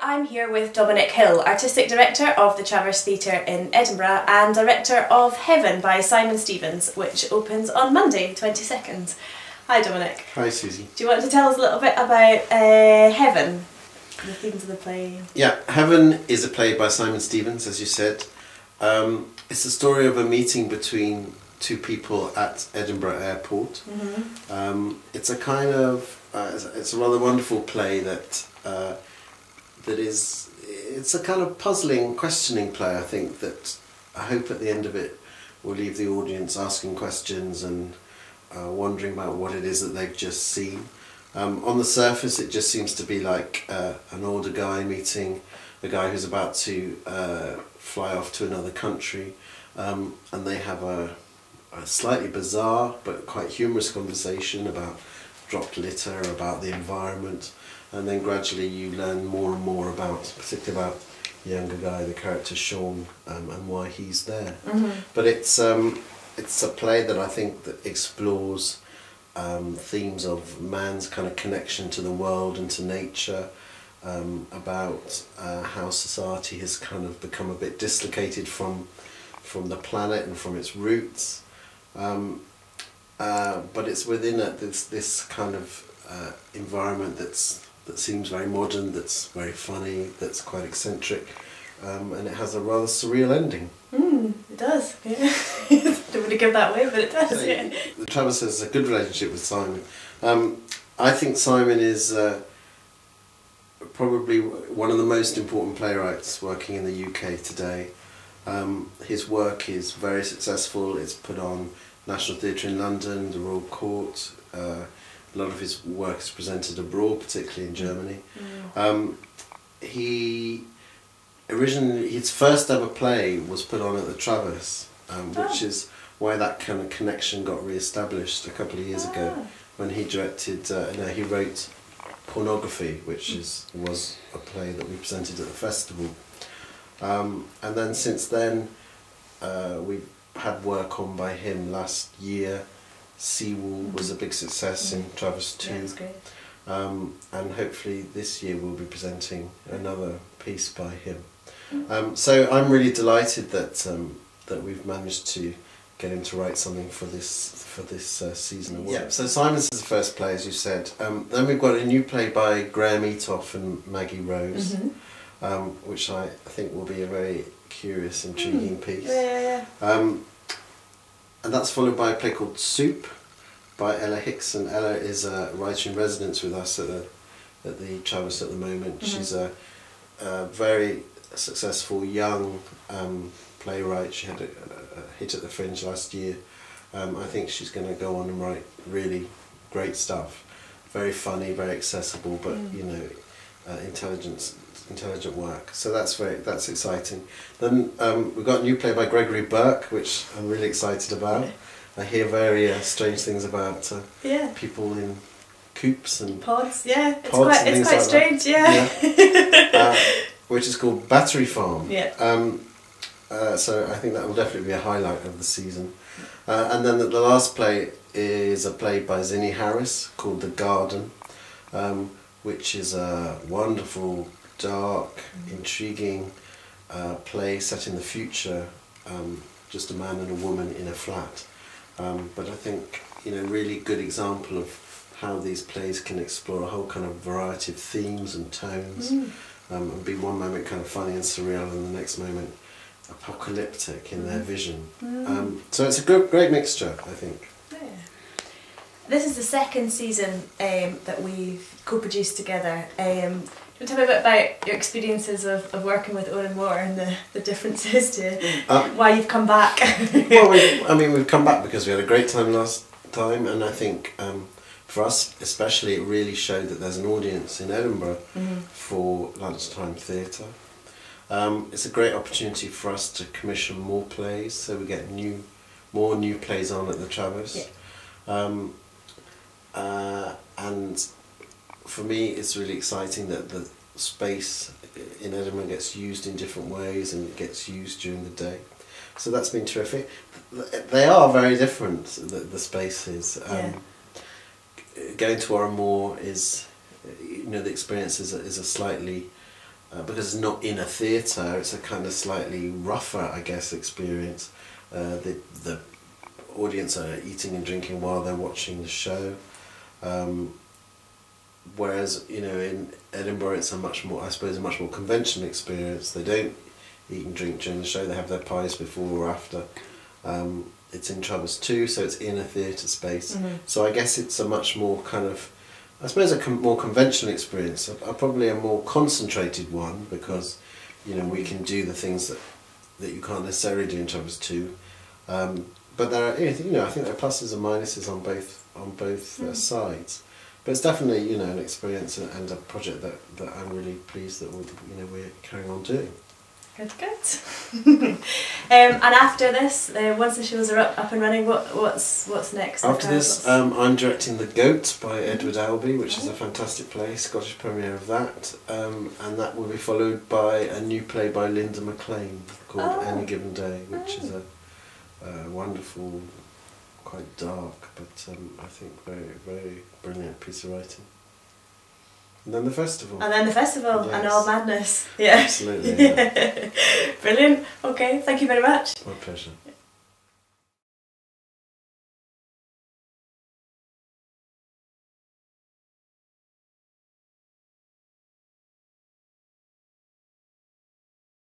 I'm here with Dominic Hill, Artistic Director of the Traverse Theatre in Edinburgh and Director of Heaven by Simon Stevens, which opens on Monday, 22nd. Hi Dominic. Hi Susie. Do you want to tell us a little bit about Heaven, the themes of the play? Yeah, Heaven is a play by Simon Stevens, as you said. It's the story of a meeting between two people at Edinburgh Airport. It's a kind of, it's a rather wonderful play that it's a kind of puzzling, questioning play, I think, that I hope at the end of it will leave the audience asking questions and wondering about what it is that they've just seen. On the surface it just seems to be like an older guy meeting a guy who's about to fly off to another country, and they have a slightly bizarre but quite humorous conversation about dropped litter, about the environment, and then gradually you learn more and more about, particularly about the younger guy, the character Sean, and why he's there. But it's a play that I think that explores themes of man's kind of connection to the world and to nature, about how society has kind of become a bit dislocated from the planet and from its roots. But it's within this kind of environment that seems very modern, that's very funny, that's quite eccentric, and it has a rather surreal ending. It does, yeah. Don't want to give that away, but it does, yeah. The Traverse has a good relationship with Simon. I think Simon is probably one of the most important playwrights working in the UK today. His work is very successful. It's put on National Theatre in London, the Royal Court. A lot of his work is presented abroad, particularly in Germany. His first ever play was put on at the Traverse, which is why that kind of connection got re-established a couple of years ago, when he directed, he wrote Pornography, which was a play that we presented at the festival. And then since then, we've had work on by him. Last year, Seawall was a big success in Traverse 2. Yeah, that's great. And hopefully this year we'll be presenting another piece by him. So I'm really delighted that we've managed to get him to write something for this season of work. Yeah, so Simon's is the first play, as you said. Then we've got a new play by Graham Etoff and Maggie Rose, which I think will be a very curious, intriguing piece. And that's followed by a play called Soup by Ella Hickson. Ella is a writer in residence with us at the Traverse at the moment. She's a very successful young playwright. She had a hit at the Fringe last year. I think she's going to go on and write really great stuff. Very funny, very accessible, but you know, intelligent work. So that's exciting. Then we've got a new play by Gregory Burke, which I'm really excited about. I hear very strange things about people in coops and pods. Yeah, it's pods quite like strange. Which is called Battery Farm. So I think that will definitely be a highlight of the season. And then the last play is a play by Zinnie Harris called The Garden, which is a wonderful, dark, intriguing play set in the future, just a man and a woman in a flat. But I think, really good example of how these plays can explore a whole kind of variety of themes and tones, and be one moment kind of funny and surreal and the next moment apocalyptic in their vision. So it's a great mixture, I think. This is the second season that we've co-produced together. Do you want to tell me a bit about your experiences of working with Owen Moore and the differences to why you've come back? Well, we've come back because we had a great time last time, and I think for us especially it really showed that there's an audience in Edinburgh for lunchtime theatre. It's a great opportunity for us to commission more plays, so we get more new plays on at the Traverse. And for me it's really exciting that the space in Edinburgh gets used in different ways and it gets used during the day. So that's been terrific. They are very different, the spaces. Going to Oran Moor is, the experience is a slightly because it's not in a theatre, it's a kind of slightly rougher, I guess, experience. The audience are eating and drinking while they're watching the show. Whereas, you know, in Edinburgh it's a much more, I suppose, a much more conventional experience. They don't eat and drink during the show, they have their pies before or after. It's in Chubbers too, so it's in a theatre space. So I guess it's a much more kind of, I suppose, a more conventional experience, probably a more concentrated one, because, you know, we can do the things that you can't necessarily do in Chubbers too. But there are, you know, I think there are pluses and minuses on both sides. But it's definitely, you know, an experience and a project that I'm really pleased that we're carrying on doing. Good, good. And after this, once the shows are up and running, what's next? After this, I'm directing The Goat by Edward Albee, which is a fantastic play, Scottish premiere of that, and that will be followed by a new play by Linda McLean called Any Given Day, which is a wonderful, quite dark, but I think very, very brilliant piece of writing. And then the festival. Yes. And all madness. Yeah. Absolutely. Yeah. Brilliant. Okay, thank you very much. My pleasure.